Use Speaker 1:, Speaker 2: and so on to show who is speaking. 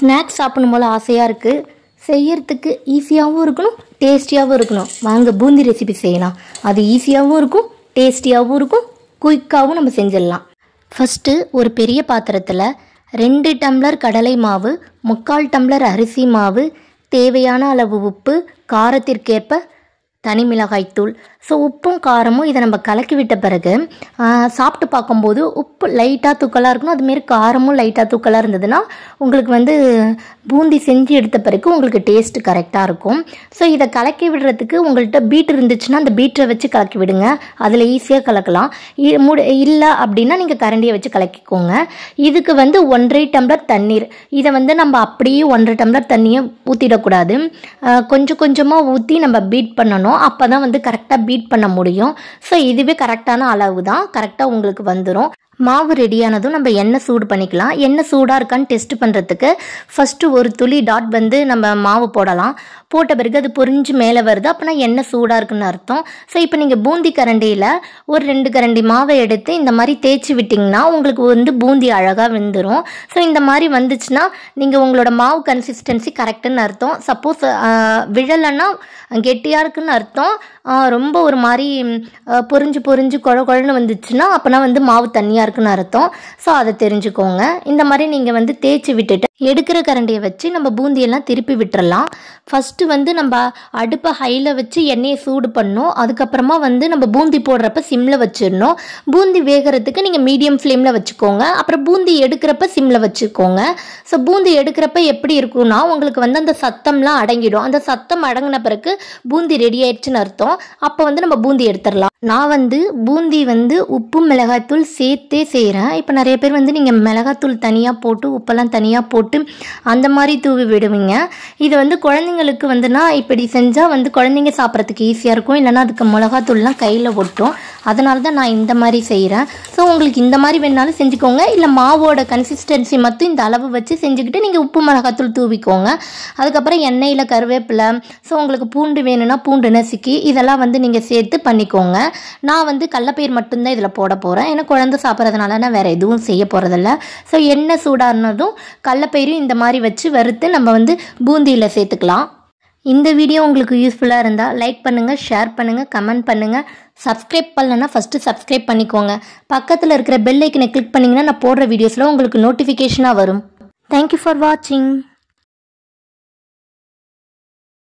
Speaker 1: Snacks சாப்பிடணும் போல் ஆசையாக இருக்குது. செய்யறதுக்கு ஈஸியாகவும் இருக்கணும், டேஸ்டியாகவும் இருக்கணும். வாங்க பூந்தி ரெசிபி செய்யலாம். அது ஈஸியாகவும் இருக்கும், டேஸ்டியாகவும் இருக்கும், குயிக்காகவும் நம்ம செஞ்சிடலாம். ஃபஸ்ட்டு ஒரு பெரிய பாத்திரத்தில் 2 டம்ளர் கடலை மாவு, 3/4 டம்ளர் அரிசி மாவு, தேவையான அளவு உப்பு, காரத்திற்கேற்ப தனி மிளகாய்த்தூள். ஸோ உப்பும் காரமும் இதை நம்ம கலக்கி விட்ட பிறகு சாப்பிட்டு பார்க்கும்போது உப்பு லைட்டாக தூக்கலாக இருக்கணும், அதுமாரி காரமும் லைட்டாக தூக்கலாக இருந்ததுன்னா உங்களுக்கு பூந்தி செஞ்சு எடுத்த பிறகு உங்களுக்கு டேஸ்ட்டு கரெக்டாக இருக்கும். ஸோ இதை கலக்கி விடுறதுக்கு உங்கள்கிட்ட பீட் இருந்துச்சுன்னா அந்த பீட்டரை வச்சு கலக்கி விடுங்க, அதில் ஈஸியாக கலக்கலாம். இல்லை அப்படின்னா நீங்கள் கரண்டியை வச்சு கலக்கிக்கோங்க. இதுக்கு 1.5 டம்ளர் தண்ணீர். இதை நம்ம அப்படியே 1.5 டம்ளர் தண்ணியை ஊற்றிடக்கூடாது, கொஞ்சம் கொஞ்சமாக ஊற்றி நம்ம பீட் பண்ணணும். அப்போ தான் கரெக்டாக பீட் பண்ண முடியும். ஸோ இதுவே கரெக்டான அளவு தான், கரெக்டாக உங்களுக்கு வந்துடும். மாவு ரெடியானதும் நம்ம எண்ணெய் சூடு பண்ணிக்கலாம். எண்ணெய் சூடாக இருக்கான்னு டெஸ்ட் பண்ணுறதுக்கு ஃபஸ்ட்டு ஒரு துளி டாட் நம்ம மாவு போடலாம். போட்ட பிறகு அது பொரிஞ்சு மேலே வருது, அப்போனா எண்ணெய் சூடாக இருக்குன்னு அர்த்தம். ஸோ இப்போ நீங்கள் பூந்தி கரண்டியில் ஒரு 2 கரண்டி மாவை எடுத்து இந்த மாதிரி தேய்ச்சி விட்டிங்கன்னா உங்களுக்கு பூந்தி அழகாக வெந்துடும். ஸோ இந்த மாதிரி வந்துச்சுன்னா நீங்கள் உங்களோட மாவு கன்சிஸ்டன்சி கரெக்டுன்னு அர்த்தம். சப்போஸ் விழலைன்னா கெட்டியாக இருக்குன்னு அர்த்தம். ரொம்ப ஒரு மாதிரி பொரிஞ்சு குழன்னு வந்துச்சுன்னா அப்போனா மாவு தண்ணியாக இருக்குன்னு அர்த்தம். ஸோ அதை தெரிஞ்சுக்கோங்க. இந்த மாதிரி நீங்கள் தேய்ச்சி விட்டுட்டு எடுக்கிற கரண்டியை வச்சு நம்ம பூந்தியெல்லாம் திருப்பி விட்டுறலாம். ஃபஸ்ட்டு நம்ம அடுப்பை ஹையில் வச்சு எண்ணெயை சூடு பண்ணணும். அதுக்கப்புறமா நம்ம பூந்தி போடுறப்ப சிம்மில் வச்சிடணும். பூந்தி வேகிறதுக்கு நீங்கள் மீடியம் ஃப்ளேமில் வச்சுக்கோங்க. அப்புறம் பூந்தி எடுக்கிறப்ப சிம்மில் வச்சுக்கோங்க. ஸோ பூந்தி எடுக்கிறப்ப எப்படி இருக்குன்னா உங்களுக்கு அந்த சத்தம்லாம் அடங்கிடும். அந்த சத்தம் அடங்கின பிறகு பூந்தி ரெடி ஆயிடுச்சுன்னு அர்த்தம். அப்போ நம்ம பூந்தி எடுத்துடலாம். நான் பூந்தி உப்பு மிளகாய்த்தூள் சேர்த்தே செய்கிறேன். இப்போ நிறைய பேர் நீங்கள் மிளகாய்த்தூள் தனியாக போட்டு உப்பெல்லாம் தனியாக போட்டு அந்த மாதிரி தூவி விடுவீங்க. இது குழந்தைங்களுக்கு இப்படி செஞ்சால் குழந்தைங்க சாப்பிட்றதுக்கு ஈஸியாக இருக்கும். இல்லைனா அதுக்கு மிளகாத்தூள்லாம் கையில் ஒட்டும். அதனால தான் நான் இந்த மாதிரி செய்கிறேன். ஸோ உங்களுக்கு இந்த மாதிரி வேணாலும் செஞ்சுக்கோங்க. இல்லை மாவோட கன்சிஸ்டன்சி மட்டும் இந்த அளவு வச்சு செஞ்சுக்கிட்டு நீங்கள் உப்பு மிளகாத்தூள் தூவிக்கோங்க. அதுக்கப்புறம் எண்ணெயில் கருவேப்பிலை, ஸோ உங்களுக்கு பூண்டு வேணும்னா பூண்டு நசுக்கி இதெல்லாம் நீங்கள் சேர்த்து பண்ணிக்கோங்க. நான் கடலைப்பயிர் மட்டும்தான் இதில் போட போகிறேன். ஏன்னா குழந்தை சாப்பிட்றதுனால நான் வேறு எதுவும் செய்ய போகிறதில்ல. ஸோ எண்ணெய் சூடானதும் கடலைப்பயிரும் இந்த மாதிரி வச்சு வறுத்து நம்ம பூந்தியில் சேர்த்துக்கலாம். இந்த வீடியோ உங்களுக்கு யூஸ்ஃபுல்லாக இருந்தால் லைக் பண்ணுங்கள், ஷேர் பண்ணுங்கள், கமெண்ட் பண்ணுங்கள். சப்ஸ்கிரைப் பண்ணலன்னா ஃபஸ்ட்டு சப்ஸ்கிரைப் பண்ணிக்கோங்க. பக்கத்தில் இருக்கிற பெல் ஐக்கனை கிளிக் பண்ணிங்கன்னா நான் போடுற வீடியோஸில் உங்களுக்கு நோட்டிஃபிகேஷனாக வரும். தேங்க்யூ ஃபார் வாட்சிங்.